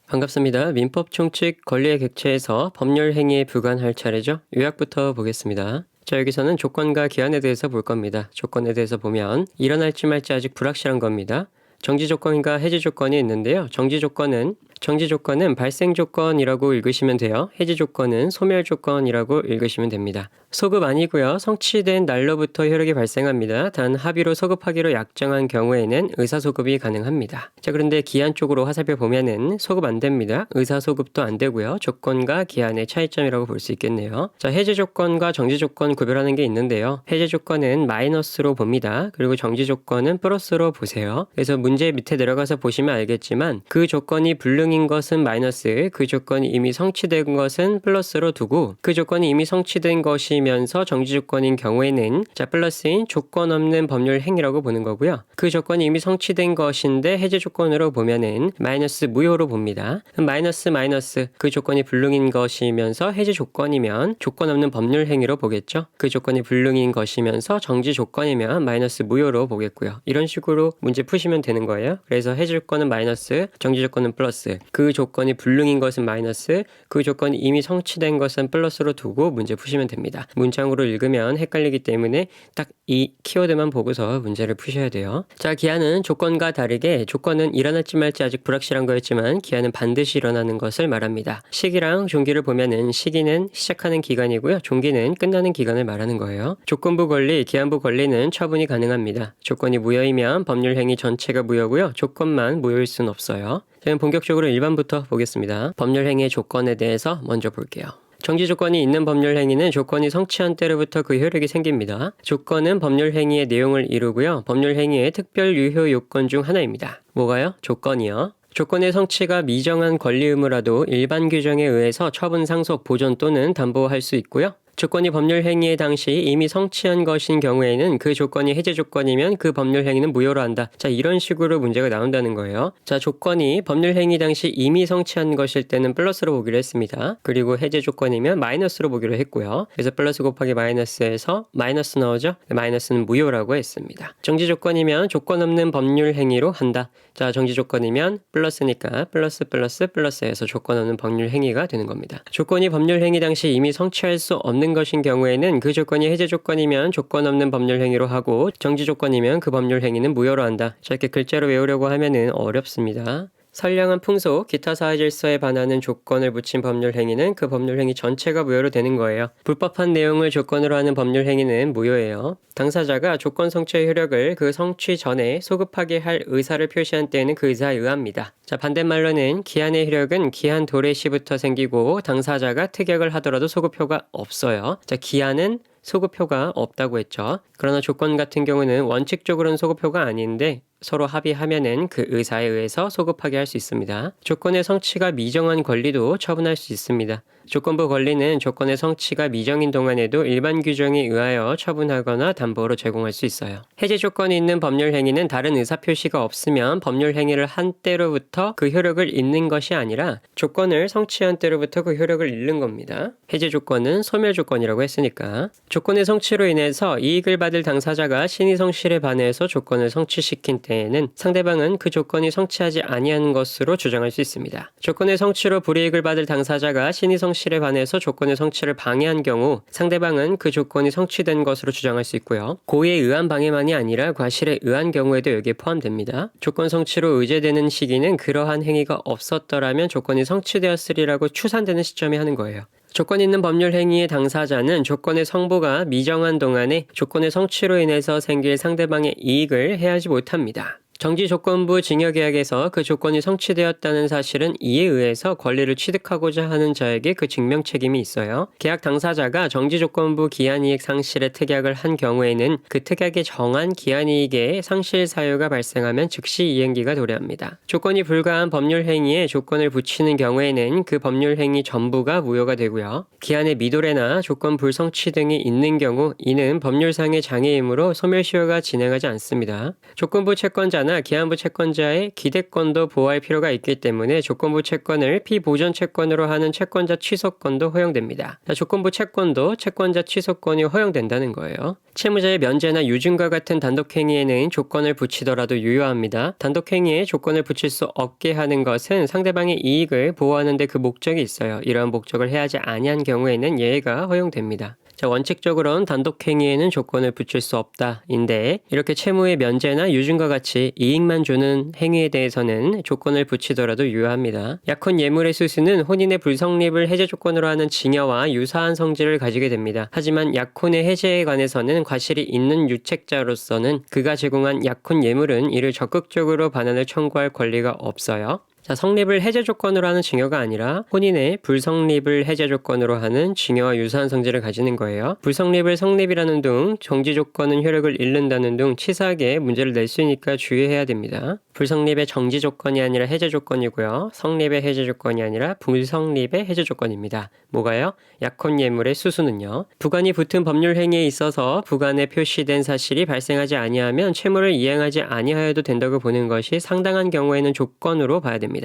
반갑습니다. 민법 총칙 권리의 객체에서 법률 행위에 부관할 차례죠. 요약부터 보겠습니다. 자, 여기서는 조건과 기한에 대해서 볼 겁니다. 조건에 대해서 보면 일어날지 말지 아직 불확실한 겁니다. 정지 조건과 해지 조건이 있는데요. 정지 조건은 발생 조건이라고 읽으시면 돼요. 해지 조건은 소멸 조건이라고 읽으시면 됩니다. 소급 아니고요. 성취된 날로부터 효력이 발생합니다. 단 합의로 소급하기로 약정한 경우에는 의사소급이 가능합니다. 자, 그런데 기한 쪽으로 화살표 보면은 소급 안 됩니다. 의사소급도 안 되고요. 조건과 기한의 차이점이라고 볼 수 있겠네요. 자, 해제 조건과 정지 조건 구별하는 게 있는데요. 해제 조건은 마이너스로 봅니다. 그리고 정지 조건은 플러스로 보세요. 그래서 문제 밑에 내려가서 보시면 알겠지만 그 조건이 불능인 것은 마이너스, 그 조건이 이미 성취된 것은 플러스로 두고 그 조건이 이미 성취된 것이면서 정지 조건인 경우에는 자 플러스인 조건 없는 법률 행위라고 보는 거고요. 그 조건이 이미 성취된 것인데 해제 조건으로 보면은 마이너스 무효로 봅니다. 마이너스 그 조건이 불능인 것이면서 해제 조건이면 조건 없는 법률 행위로 보겠죠. 그 조건이 불능인 것이면서 정지 조건이면 마이너스 무효로 보겠고요. 이런 식으로 문제 푸시면 되는 거예요. 그래서 해제 조건은 마이너스, 정지 조건은 플러스, 그 조건이 불능인 것은 마이너스, 그 조건이 이미 성취된 것은 플러스로 두고 문제 푸시면 됩니다. 문장으로 읽으면 헷갈리기 때문에 딱 이 키워드만 보고서 문제를 푸셔야 돼요. 자, 기한은 조건과 다르게 조건은 일어날지 말지 아직 불확실한 거였지만 기한은 반드시 일어나는 것을 말합니다. 시기랑 종기를 보면은 시기는 시작하는 기간이고요. 종기는 끝나는 기간을 말하는 거예요. 조건부 권리, 기한부 권리는 처분이 가능합니다. 조건이 무효이면 법률 행위 전체가 무효고요. 조건만 무효일 수는 없어요. 저는 본격적으로 1번부터 보겠습니다. 법률 행위의 조건에 대해서 먼저 볼게요. 정지 조건이 있는 법률 행위는 조건이 성취한 때로부터 그 효력이 생깁니다. 조건은 법률 행위의 내용을 이루고요. 법률 행위의 특별 유효 요건 중 하나입니다. 뭐가요? 조건이요. 조건의 성취가 미정한 권리 의무라도 일반 규정에 의해서 처분 상속, 보존 또는 담보할 수 있고요. 조건이 법률 행위의 당시 이미 성취한 것인 경우에는 그 조건이 해제 조건이면 그 법률 행위는 무효로 한다. 자, 이런 식으로 문제가 나온다는 거예요. 자, 조건이 법률 행위 당시 이미 성취한 것일 때는 플러스로 보기로 했습니다. 그리고 해제 조건이면 마이너스로 보기로 했고요. 그래서 플러스 곱하기 마이너스에서 마이너스 나오죠? 마이너스는 무효라고 했습니다. 정지 조건이면 조건 없는 법률 행위로 한다. 자, 정지 조건이면 플러스니까 플러스에서 조건 없는 법률 행위가 되는 겁니다. 조건이 법률 행위 당시 이미 성취할 수 없는 것인 경우에는 그 조건이 해제 조건이면 조건 없는 법률 행위로 하고 정지 조건이면 그 법률 행위는 무효로 한다. 자, 이렇게 글자로 외우려고 하면은 어렵습니다. 선량한 풍소, 기타 사회 질서에 반하는 조건을 붙인 법률 행위는 그 법률 행위 전체가 무효로 되는 거예요. 불법한 내용을 조건으로 하는 법률 행위는 무효예요. 당사자가 조건 성취의 효력을 그 성취 전에 소급하게 할 의사를 표시한 때에는 그 의사에 의합니다. 자, 반대말로는 기한의 효력은 기한 도래시부터 생기고 당사자가 특약을 하더라도 소급효가 없어요. 자, 기한은 소급효가 없다고 했죠. 그러나 조건 같은 경우는 원칙적으로는 소급효가 아닌데 서로 합의하면은 그 의사에 의해서 소급하게 할 수 있습니다. 조건의 성취가 미정한 권리도 처분할 수 있습니다. 조건부 권리는 조건의 성취가 미정인 동안에도 일반 규정에 의하여 처분하거나 담보로 제공할 수 있어요. 해제 조건이 있는 법률 행위는 다른 의사 표시가 없으면 법률 행위를 한 때로부터 그 효력을 잃는 것이 아니라 조건을 성취한 때로부터 그 효력을 잃는 겁니다. 해제 조건은 소멸 조건이라고 했으니까 조건의 성취로 인해서 이익을 받을 당사자가 신의 성실에 반해서 조건을 성취시킨 때에는 상대방은 그 조건이 성취하지 아니한 것으로 주장할 수 있습니다. 조건의 성취로 불이익을 받을 당사자가 신의 성실에 반해서 조건의 성취를 방해한 경우 상대방은 그 조건이 성취된 것으로 주장할 수 있고요. 고의에 의한 방해만이 아니라 과실에 의한 경우에도 여기에 포함됩니다. 조건 성취로 의제되는 시기는 그러한 행위가 없었더라면 조건이 성취되었으리라고 추산되는 시점에 하는 거예요. 조건 있는 법률 행위의 당사자는 조건의 성부가 미정한 동안에 조건의 성취로 인해서 생길 상대방의 이익을 해하지 못합니다. 정지 조건부 징역계약에서 그 조건이 성취되었다는 사실은 이에 의해서 권리를 취득하고자 하는 자에게 그 증명 책임이 있어요. 계약 당사자가 정지 조건부 기한이익 상실의 특약을 한 경우에는 그 특약에 정한 기한이익의 상실 사유가 발생하면 즉시 이행기가 도래합니다. 조건이 불가한 법률 행위에 조건을 붙이는 경우에는 그 법률 행위 전부가 무효가 되고요. 기한의 미도래나 조건 불성취 등이 있는 경우 이는 법률상의 장애이므로 소멸시효가 진행하지 않습니다. 조건부 채권자는 채권자나 기한부 채권자의 기대권도 보호할 필요가 있기 때문에 조건부 채권을 피보전 채권으로 하는 채권자 취소권도 허용됩니다. 조건부 채권도 채권자 취소권이 허용된다는 거예요. 채무자의 면제나 유증과 같은 단독행위에는 조건을 붙이더라도 유효합니다. 단독행위에 조건을 붙일 수 없게 하는 것은 상대방의 이익을 보호하는 데 그 목적이 있어요. 이러한 목적을 해하지 아니한 경우에는 예외가 허용됩니다. 원칙적으로는 단독행위에는 조건을 붙일 수 없다인데 이렇게 채무의 면제나 유증과 같이 이익만 주는 행위에 대해서는 조건을 붙이더라도 유효합니다. 약혼 예물의 수수는 혼인의 불성립을 해제 조건으로 하는 징여와 유사한 성질을 가지게 됩니다. 하지만 약혼의 해제에 관해서는 과실이 있는 유책자로서는 그가 제공한 약혼 예물은 이를 적극적으로 반환을 청구할 권리가 없어요. 성립을 해제 조건으로 하는 징여가 아니라 혼인의 불성립을 해제 조건으로 하는 징여와 유사한 성질을 가지는 거예요. 불성립을 성립이라는 등 정지 조건은 효력을 잃는다는 등 치사하게 문제를 낼 수 있으니까 주의해야 됩니다. 불성립의 정지 조건이 아니라 해제 조건이고요. 성립의 해제 조건이 아니라 불성립의 해제 조건입니다. 뭐가요? 약혼 예물의 수수는요. 부관이 붙은 법률 행위에 있어서 부관에 표시된 사실이 발생하지 아니하면 채무를 이행하지 아니하여도 된다고 보는 것이 상당한 경우에는 조건으로 봐야 됩니다.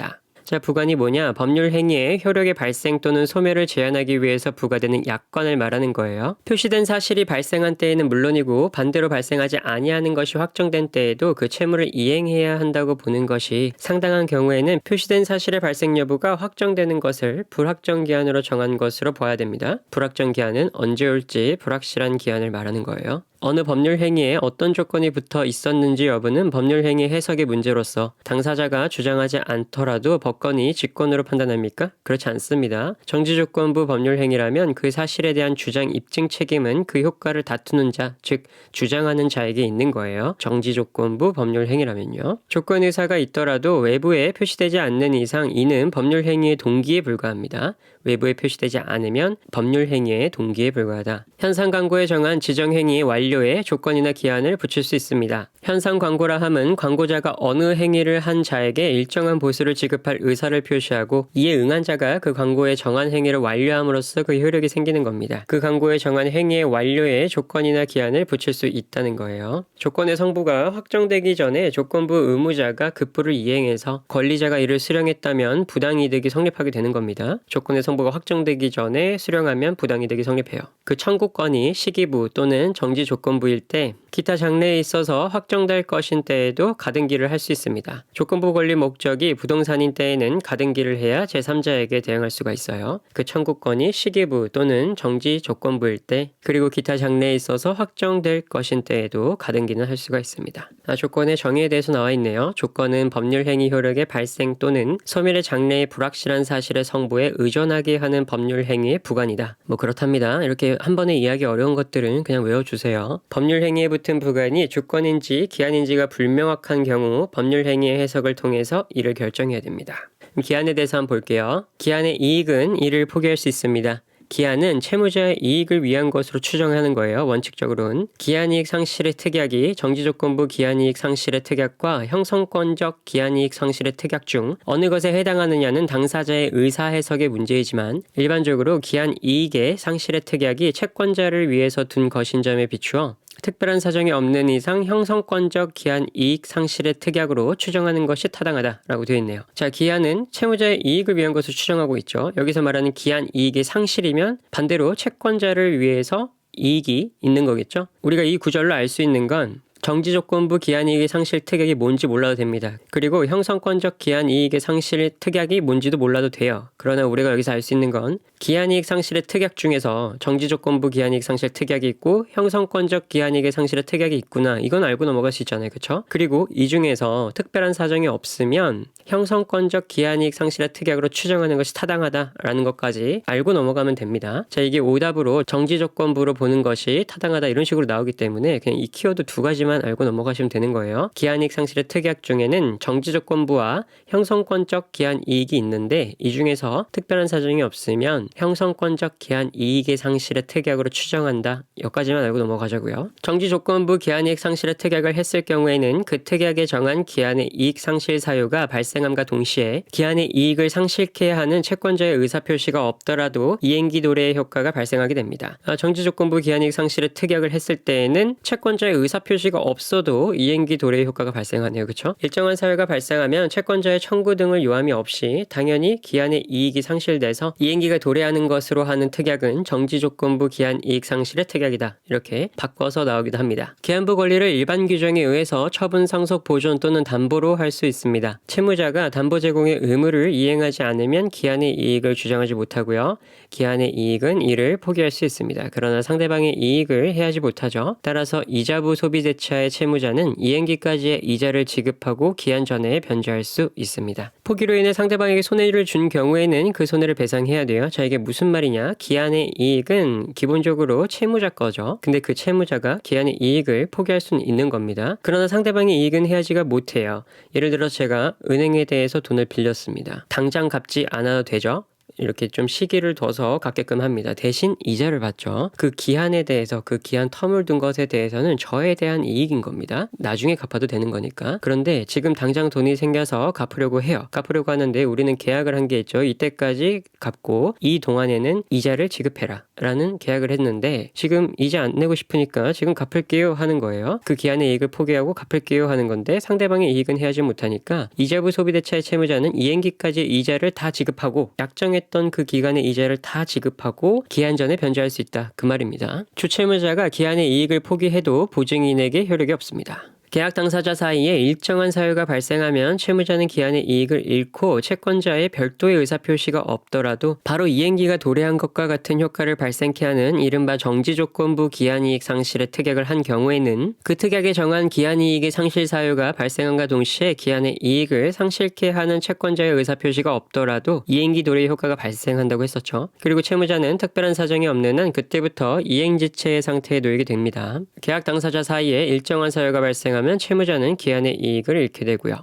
부관이 뭐냐? 법률 행위의 효력의 발생 또는 소멸을 제한하기 위해서 부과되는 약관을 말하는 거예요. 표시된 사실이 발생한 때에는 물론이고 반대로 발생하지 아니하는 것이 확정된 때에도 그 채무를 이행해야 한다고 보는 것이 상당한 경우에는 표시된 사실의 발생 여부가 확정되는 것을 불확정 기한으로 정한 것으로 봐야 됩니다. 불확정 기한은 언제 올지 불확실한 기한을 말하는 거예요. 어느 법률 행위에 어떤 조건이 붙어 있었는지 여부는 법률 행위 해석의 문제로서 당사자가 주장하지 않더라도 법관이 직권으로 판단합니까? 그렇지 않습니다. 정지조건부 법률 행위라면 그 사실에 대한 주장 입증 책임은 그 효과를 다투는 자, 즉 주장하는 자에게 있는 거예요. 정지조건부 법률 행위라면요. 조건 의사가 있더라도 외부에 표시되지 않는 이상 이는 법률 행위의 동기에 불과합니다. 외부에 표시되지 않으면 법률 행위의 동기에 불과하다. 현상 광고에 정한 지정 행위의 완료에 조건이나 기한을 붙일 수 있습니다. 현상 광고라 함은 광고자가 어느 행위를 한 자에게 일정한 보수를 지급할 의사를 표시하고 이에 응한 자가 그 광고에 정한 행위를 완료함으로써 그 효력이 생기는 겁니다. 그 광고에 정한 행위의 완료에 조건이나 기한을 붙일 수 있다는 거예요. 조건의 성부가 확정되기 전에 조건부 의무자가 급부를 이행해서 권리자가 이를 수령했다면 부당이득이 성립하게 되는 겁니다. 조건의 성부가 확정되기 전에 수령하면 부당이득이 성립해요. 그 청구권이 시기부 또는 정지 조건부일 때 기타 장래에 있어서 확정될 것인 때에도 가등기를 할 수 있습니다. 조건부 권리 목적이 부동산인 때에는 가등기를 해야 제3자에게 대응할 수가 있어요. 그 청구권이 시기부 또는 정지 조건부일 때 그리고 기타 장래에 있어서 확정될 것인 때에도 가등기는 할 수가 있습니다. 조건의 정의에 대해서 나와 있네요. 조건은 법률 행위 효력의 발생 또는 소멸의 장래의 불확실한 사실의 성부에 의존하게 하는 법률 행위의 부관이다. 그렇답니다. 이렇게 한 번에 이해하기 어려운 것들은 그냥 외워주세요. 법률 행위에 붙은 부관이 주권인지 기한인지가 불명확한 경우 법률 행위의 해석을 통해서 이를 결정해야 됩니다. 기한에 대해서 한번 볼게요. 기한의 이익은 이를 포기할 수 있습니다. 기한은 채무자의 이익을 위한 것으로 추정하는 거예요. 원칙적으로는. 기한이익 상실의 특약이 정지조건부 기한이익 상실의 특약과 형성권적 기한이익 상실의 특약 중 어느 것에 해당하느냐는 당사자의 의사해석의 문제이지만 일반적으로 기한이익의 상실의 특약이 채권자를 위해서 둔 것인 점에 비추어 특별한 사정이 없는 이상 형성권적 기한 이익 상실의 특약으로 추정하는 것이 타당하다라고 되어 있네요. 기한은 채무자의 이익을 위한 것을 추정하고 있죠. 여기서 말하는 기한 이익의 상실이면 반대로 채권자를 위해서 이익이 있는 거겠죠. 우리가 이 구절로 알 수 있는 건 정지조건부 기한이익의 상실 특약이 뭔지 몰라도 됩니다. 그리고 형성권적 기한이익의 상실 특약이 뭔지도 몰라도 돼요. 그러나 우리가 여기서 알 수 있는 건 기한이익 상실의 특약 중에서 정지조건부 기한이익 상실 특약이 있고 형성권적 기한이익의 상실의 특약이 있구나. 이건 알고 넘어갈 수 있잖아요. 그렇죠? 그리고 이 중에서 특별한 사정이 없으면 형성권적 기한이익 상실의 특약으로 추정하는 것이 타당하다라는 것까지 알고 넘어가면 됩니다. 이게 오답으로 정지조건부로 보는 것이 타당하다 이런 식으로 나오기 때문에 그냥 이 키워드 두 가지만 알고 넘어가시면 되는 거예요. 기한이익 상실의 특약 중에는 정지조건부와 형성권적 기한이익이 있는데 이 중에서 특별한 사정이 없으면 형성권적 기한이익의 상실의 특약으로 추정한다. 여기까지만 알고 넘어가자고요. 정지조건부 기한이익 상실의 특약을 했을 경우에는 그 특약에 정한 기한의 이익 상실 사유가 발생 발생함과 동시에 기한의 이익을 상실케 하는 채권자의 의사표시가 없더라도 이행기 도래의 효과가 발생하게 됩니다. 정지조건부 기한이익 상실의 특약을 했을 때에는 채권자의 의사표시가 없어도 이행기 도래의 효과가 발생하네요. 그렇죠? 일정한 사유가 발생하면 채권자의 청구 등을 요함이 없이 당연히 기한의 이익이 상실돼서 이행기가 도래하는 것으로 하는 특약은 정지조건부 기한이익 상실의 특약이다. 이렇게 바꿔서 나오기도 합니다. 기한부 권리를 일반 규정에 의해서 처분, 상속, 보존 또는 담보로 할 수 있습니다. 채무자가 담보 제공의 의무를 이행하지 않으면 기한의 이익을 주장하지 못하고요. 기한의 이익은 이를 포기할 수 있습니다. 그러나 상대방의 이익을 해하지 못하죠. 따라서 이자부 소비대차의 채무자는 이행기까지의 이자를 지급하고 기한 전에 변제할 수 있습니다. 포기로 인해 상대방에게 손해를 준 경우에는 그 손해를 배상해야 돼요. 자, 이게 무슨 말이냐? 기한의 이익은 기본적으로 채무자 거죠. 근데 그 채무자가 기한의 이익을 포기할 수는 있는 겁니다. 그러나 상대방의 이익은 해야지가 못해요. 예를 들어 제가 은행에 대해서 돈을 빌렸습니다. 당장 갚지 않아도 되죠? 이렇게 좀 시기를 둬서 갚게끔 합니다. 대신 이자를 받죠. 그 기한에 대해서, 그 기한 텀을 둔 것에 대해서는 저에 대한 이익인 겁니다. 나중에 갚아도 되는 거니까. 그런데 지금 당장 돈이 생겨서 갚으려고 해요. 갚으려고 하는데 우리는 계약을 한 게 있죠. 이때까지 갚고 이 동안에는 이자를 지급해라 라는 계약을 했는데 지금 이자 안 내고 싶으니까 지금 갚을게요 하는 거예요. 그 기한의 이익을 포기하고 갚을게요 하는 건데 상대방의 이익은 해야지 못하니까 이자부 소비대차의 채무자는 이행기까지 이자를 다 지급하고 약정했던 그 기간의 이자를 다 지급하고 기한 전에 변제할 수 있다. 그 말입니다. 주채무자가 기한의 이익을 포기해도 보증인에게 효력이 없습니다. 계약 당사자 사이에 일정한 사유가 발생하면 채무자는 기한의 이익을 잃고 채권자의 별도의 의사표시가 없더라도 바로 이행기가 도래한 것과 같은 효과를 발생케 하는 이른바 정지조건부 기한이익 상실의 특약을 한 경우에는 그 특약에 정한 기한이익의 상실 사유가 발생함과 동시에 기한의 이익을 상실케 하는 채권자의 의사표시가 없더라도 이행기 도래의 효과가 발생한다고 했었죠. 그리고 채무자는 특별한 사정이 없는 한 그때부터 이행지체의 상태에 놓이게 됩니다. 계약 당사자 사이에 일정한 사유가 발생하면 채무자는 기한의 이익을 잃게 되고요.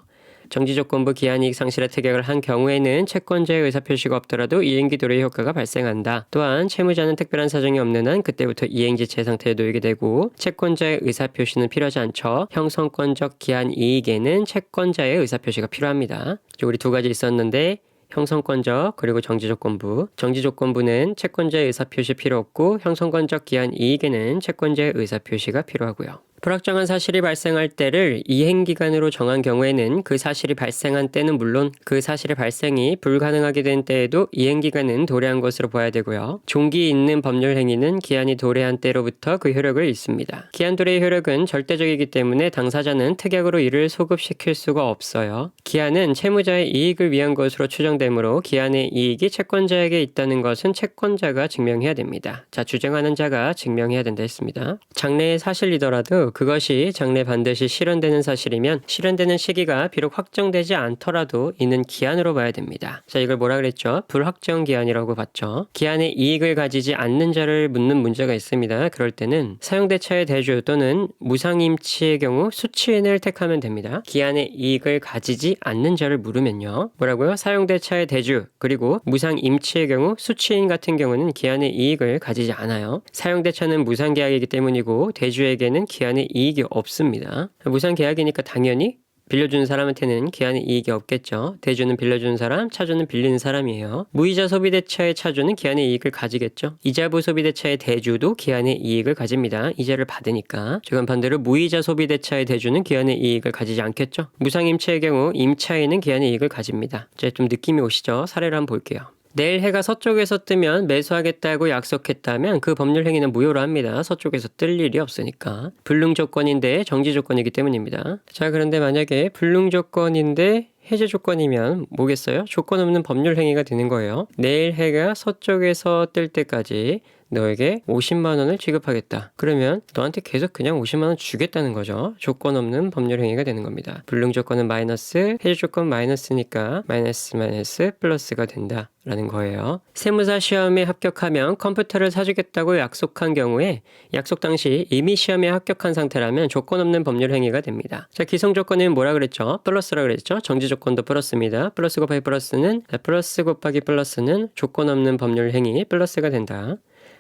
정지조건부 기한이익 상실의 특약을 한 경우에는 채권자의 의사표시가 없더라도 이행기 도래의 효과가 발생한다. 또한 채무자는 특별한 사정이 없는 한 그때부터 이행지체 상태에 놓이게 되고 채권자의 의사표시는 필요하지 않죠. 형성권적 기한이익에는 채권자의 의사표시가 필요합니다. 우리 두 가지 있었는데 형성권적 그리고 정지조건부. 정지조건부는 채권자의 의사표시 필요 없고 형성권적 기한이익에는 채권자의 의사표시가 필요하고요. 불확정한 사실이 발생할 때를 이행기간으로 정한 경우에는 그 사실이 발생한 때는 물론 그 사실의 발생이 불가능하게 된 때에도 이행기간은 도래한 것으로 봐야 되고요. 종기 있는 법률 행위는 기한이 도래한 때로부터 그 효력을 잃습니다. 기한 도래의 효력은 절대적이기 때문에 당사자는 특약으로 이를 소급시킬 수가 없어요. 기한은 채무자의 이익을 위한 것으로 추정되므로 기한의 이익이 채권자에게 있다는 것은 채권자가 증명해야 됩니다. 자, 주장하는 자가 증명해야 된다 했습니다. 장래의 사실이더라도 그것이 장래 반드시 실현되는 사실이면 실현되는 시기가 비록 확정되지 않더라도 이는 기한으로 봐야 됩니다. 자, 이걸 뭐라 그랬죠? 불확정 기한이라고 봤죠. 기한의 이익을 가지지 않는 자를 묻는 문제가 있습니다. 그럴 때는 사용대차의 대주 또는 무상임치의 경우 수취인을 택하면 됩니다. 기한의 이익을 가지지 않는 자를 물으면요. 뭐라고요? 사용대차의 대주 그리고 무상임치의 경우 수취인 같은 경우는 기한의 이익을 가지지 않아요. 사용대차는 무상계약이기 때문이고 대주에게는 기한의 이익이 없습니다. 무상계약이니까 당연히 빌려주는 사람한테는 기한의 이익이 없겠죠. 대주는 빌려주는 사람, 차주는 빌리는 사람이에요. 무이자 소비대차의 차주는 기한의 이익을 가지겠죠. 이자부 소비대차의 대주도 기한의 이익을 가집니다. 이자를 받으니까. 조금 반대로 무이자 소비대차의 대주는 기한의 이익을 가지지 않겠죠. 무상임차의 경우 임차인은 기한의 이익을 가집니다. 이제 좀 느낌이 오시죠? 사례를 한번 볼게요. 내일 해가 서쪽에서 뜨면 매수하겠다고 약속했다면 그 법률 행위는 무효로 합니다. 서쪽에서 뜰 일이 없으니까. 불능 조건인데 정지 조건이기 때문입니다. 자, 그런데 만약에 불능 조건인데 해제 조건이면 뭐겠어요? 조건 없는 법률 행위가 되는 거예요. 내일 해가 서쪽에서 뜰 때까지 너에게 50만 원을 지급하겠다. 그러면 너한테 계속 그냥 50만 원 주겠다는 거죠. 조건 없는 법률 행위가 되는 겁니다. 불능 조건은 마이너스, 해제 조건 마이너스니까 마이너스 플러스가 된다. 라는 거예요. 세무사 시험에 합격하면 컴퓨터를 사주겠다고 약속한 경우에 약속 당시 이미 시험에 합격한 상태라면 조건 없는 법률 행위가 됩니다. 자, 기성 조건은 뭐라 그랬죠? 플러스라 그랬죠? 정지 조건도 플러스입니다. 플러스 곱하기 플러스는 플러스 곱하기 플러스는 조건 없는 법률 행위 플러스가 된다.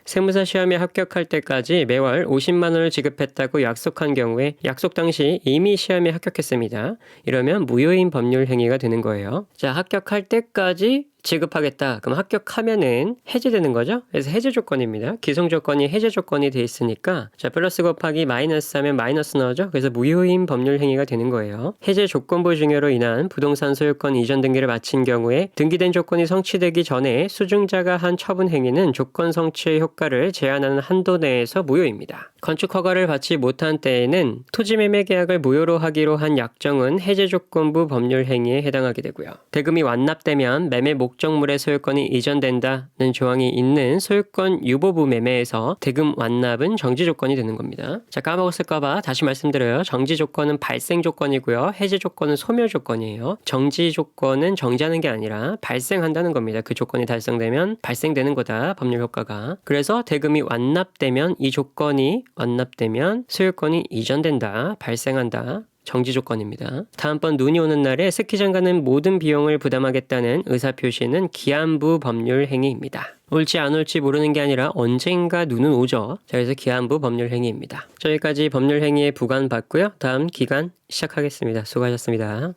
세무사 시험에 합격할 때까지 매월 50만 원을 지급했다고 약속한 경우에 약속 당시 이미 시험에 합격했습니다. 이러면 무효인 법률 행위가 되는 거예요. 자, 합격할 때까지 지급하겠다. 그럼 합격하면은 해제되는 거죠? 그래서 해제 조건입니다. 기성 조건이 해제 조건이 돼 있으니까 자, 플러스 곱하기 마이너스 하면 마이너스 나오죠? 그래서 무효인 법률 행위가 되는 거예요. 해제 조건부 중요로 인한 부동산 소유권 이전 등기를 마친 경우에 등기된 조건이 성취되기 전에 수증자가 한 처분 행위는 조건 성취의 효과를 제한하는 한도 내에서 무효입니다. 건축 허가를 받지 못한 때에는 토지 매매 계약을 무효로 하기로 한 약정은 해제 조건부 법률 행위에 해당하게 되고요. 대금이 완납되면 매매 목적물의 소유권이 이전된다는 조항이 있는 소유권 유보부 매매에서 대금 완납은 정지 조건이 되는 겁니다. 자, 까먹었을까봐 다시 말씀드려요. 정지 조건은 발생 조건이고요. 해제 조건은 소멸 조건이에요. 정지 조건은 정지하는 게 아니라 발생한다는 겁니다. 그 조건이 달성되면 발생되는 거다. 법률 효과가. 그래서 대금이 완납되면 이 조건이 완납되면 소유권이 이전된다. 발생한다. 정지 조건입니다. 다음번 눈이 오는 날에 스키장 가는 모든 비용을 부담하겠다는 의사표시는 기한부 법률 행위입니다. 올지 안 올지 모르는 게 아니라 언젠가 눈은 오죠. 자, 그래서 기한부 법률 행위입니다. 저기까지 법률 행위에 부과받고요. 다음 기간 시작하겠습니다. 수고하셨습니다.